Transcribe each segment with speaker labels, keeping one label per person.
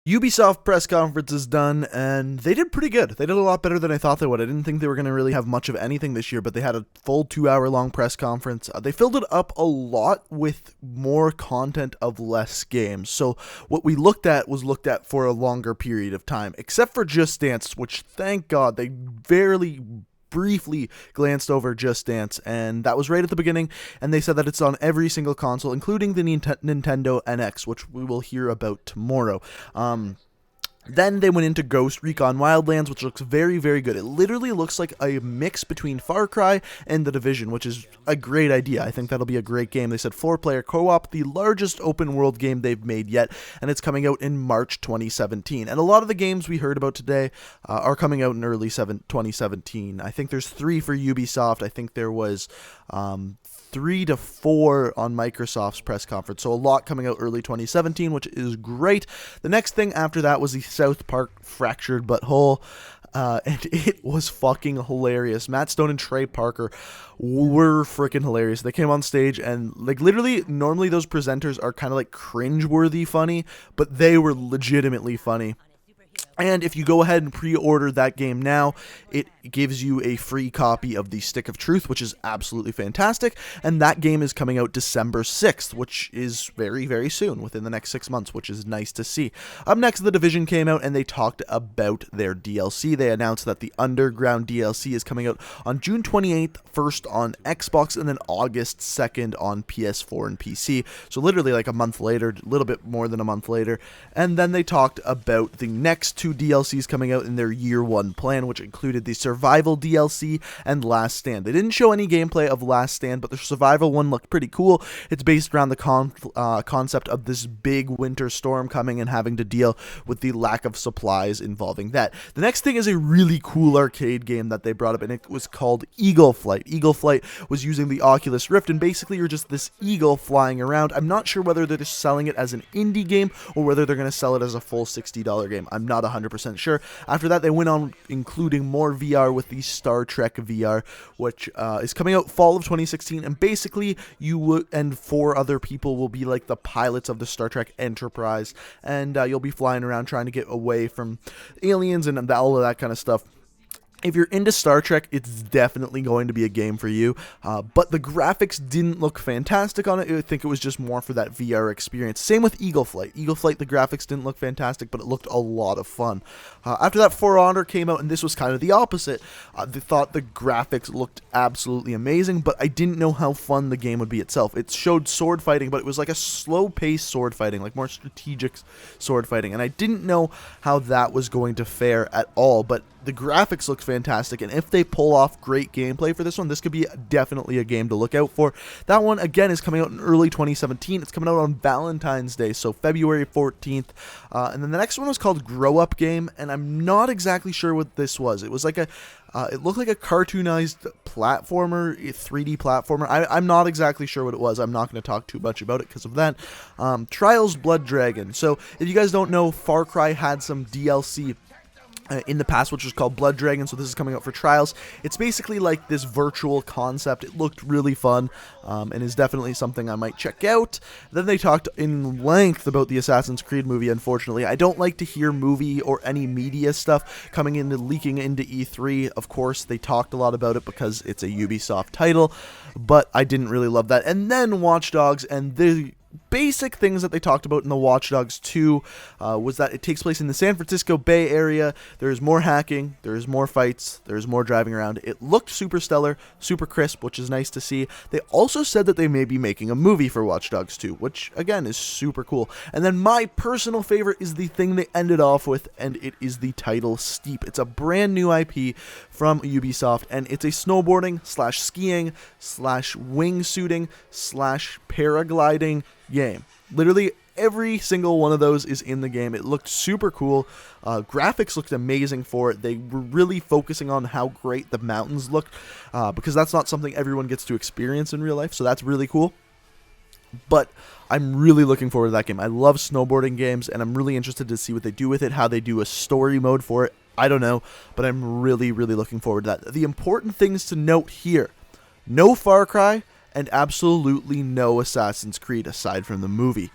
Speaker 1: Ubisoft press conference is done, and they did pretty good. They did a lot better than I thought they would. I didn't think they were going to really have much of anything this year, but they had a full 2 hour long press conference. They filled it up a lot with more content of less games. So what we looked at was looked at for a longer period of time, except for Just Dance, which thank God they barely briefly glanced over Just Dance, and that was right at the beginning, and they said that it's on every single console, including the Nintendo NX, which we will hear about tomorrow. Then they went into Ghost Recon Wild Lands, which looks very, very good. It literally looks like a mix between Far Cry and The Division, which is a great idea. I think that'll be a great game. They said 4-player co-op, the largest open-world game they've made yet, and it's coming out in March 2017. And a lot of the games we heard about today are coming out in early 2017. I think there's 3 for Ubisoft. I think there was 3 to 4 on Microsoft's press conference. So a lot coming out early 2017, which is great. The next thing after that was the South Park Fractured But Whole. And it was fucking hilarious. Matt Stone and Trey Parker were freaking hilarious. They came on stage and, like, literally, normally those presenters are kind of like cringeworthy funny, but they were legitimately funny. And if you go ahead and pre-order that game now, it gives you a free copy of the Stick of Truth, which is absolutely fantastic. And that game is coming out December 6th, which is very, very soon, within the next 6 months, which is nice to see. Up next, The Division came out, and they talked about their DLC. They announced that the Underground DLC is coming out on June 28th, first on Xbox, and then August 2nd on PS4 and PC. So literally like a month later, a little bit more than a month later. And then they talked about the next 2 DLCs coming out in their year 1 plan, which included the Survival DLC and Last Stand. They didn't show any gameplay of Last Stand, but the Survival one looked pretty cool. It's based around the concept of this big winter storm coming and having to deal with the lack of supplies involving that. The next thing is a really cool arcade game that they brought up, and it was called Eagle Flight. Eagle Flight was using the Oculus Rift, and basically you're just this eagle flying around. I'm not sure whether they're just selling it as an indie game or whether they're going to sell it as a full $60 game. I'm not 100% sure. After that, they went on including more VR with the Star Trek VR, which is coming out fall of 2016, and basically you and 4 other people will be like the pilots of the Star Trek Enterprise, and you'll be flying around trying to get away from aliens and all of that kind of stuff. If you're into Star Trek, it's definitely going to be a game for you, but the graphics didn't look fantastic on it. I think it was just more for that VR experience. Same with Eagle Flight. Eagle Flight, the graphics didn't look fantastic, but it looked a lot of fun. After that, For Honor came out, and this was kind of the opposite. They thought the graphics looked absolutely amazing, but I didn't know how fun the game would be itself. It showed sword fighting, but it was like a slow-paced sword fighting, like more strategic sword fighting, and I didn't know how that was going to fare at all, but the graphics look fantastic, and if they pull off great gameplay for this one, this could be definitely a game to look out for. That one, again, is coming out in early 2017. It's coming out on Valentine's Day, so February 14th. And then the next one was called Grow Up Game, and I'm not exactly sure what this was. It was like it looked like a cartoonized platformer, a 3D platformer. I'm not exactly sure what it was. I'm not going to talk too much about it because of that. Trials Blood Dragon. So if you guys don't know, Far Cry had some DLC in the past, which was called Blood Dragon, so this is coming out for Trials. It's basically like this virtual concept. It looked really fun, and is definitely something I might check out. Then they talked in length about the Assassin's Creed movie, unfortunately. I don't like to hear movie or any media stuff leaking into E3. Of course, they talked a lot about it because it's a Ubisoft title, but I didn't really love that. And then Watch Dogs, and the basic things that they talked about in the Watch Dogs 2 was that it takes place in the San Francisco Bay Area. There is more hacking, there is more fights, there is more driving around. It looked super stellar, super crisp, which is nice to see. They also said that they may be making a movie for Watch Dogs 2, which again is super cool. And then my personal favorite is the thing they ended off with, and it is the title Steep. It's a brand new IP from Ubisoft, and it's a snowboarding slash skiing slash wingsuiting slash paragliding game. Literally every single one of those is in the game. It looked super cool. Graphics looked amazing for it. They were really focusing on how great the mountains looked, because that's not something everyone gets to experience in real life, so that's really cool. But I'm really looking forward to that game. I love snowboarding games, and I'm really interested to see what they do with it, how they do a story mode for it. I don't know, but I'm really, really looking forward to that. The important things to note here: no Far Cry, and absolutely no Assassin's Creed aside from the movie.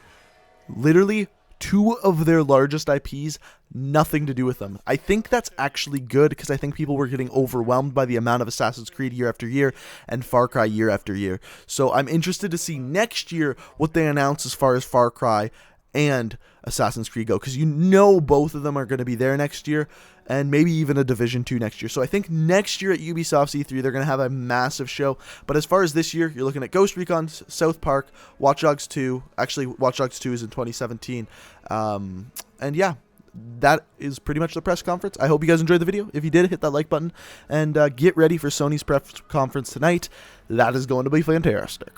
Speaker 1: Literally two of their largest IPs, nothing to do with them. I think that's actually good because I think people were getting overwhelmed by the amount of Assassin's Creed year after year and Far Cry year after year. So I'm interested to see next year what they announce as far as Far Cry and Assassin's Creed go, because you know both of them are going to be there next year, and maybe even a Division 2 next year. So I think next year at Ubisoft's E3, they're going to have a massive show. But as far as this year, you're looking at Ghost Recon, South Park, Watch Dogs 2. Actually, Watch Dogs 2 is in 2017. And yeah, that is pretty much the press conference. I hope you guys enjoyed the video. If you did, hit that like button, and get ready for Sony's press conference tonight. That is going to be fantastic.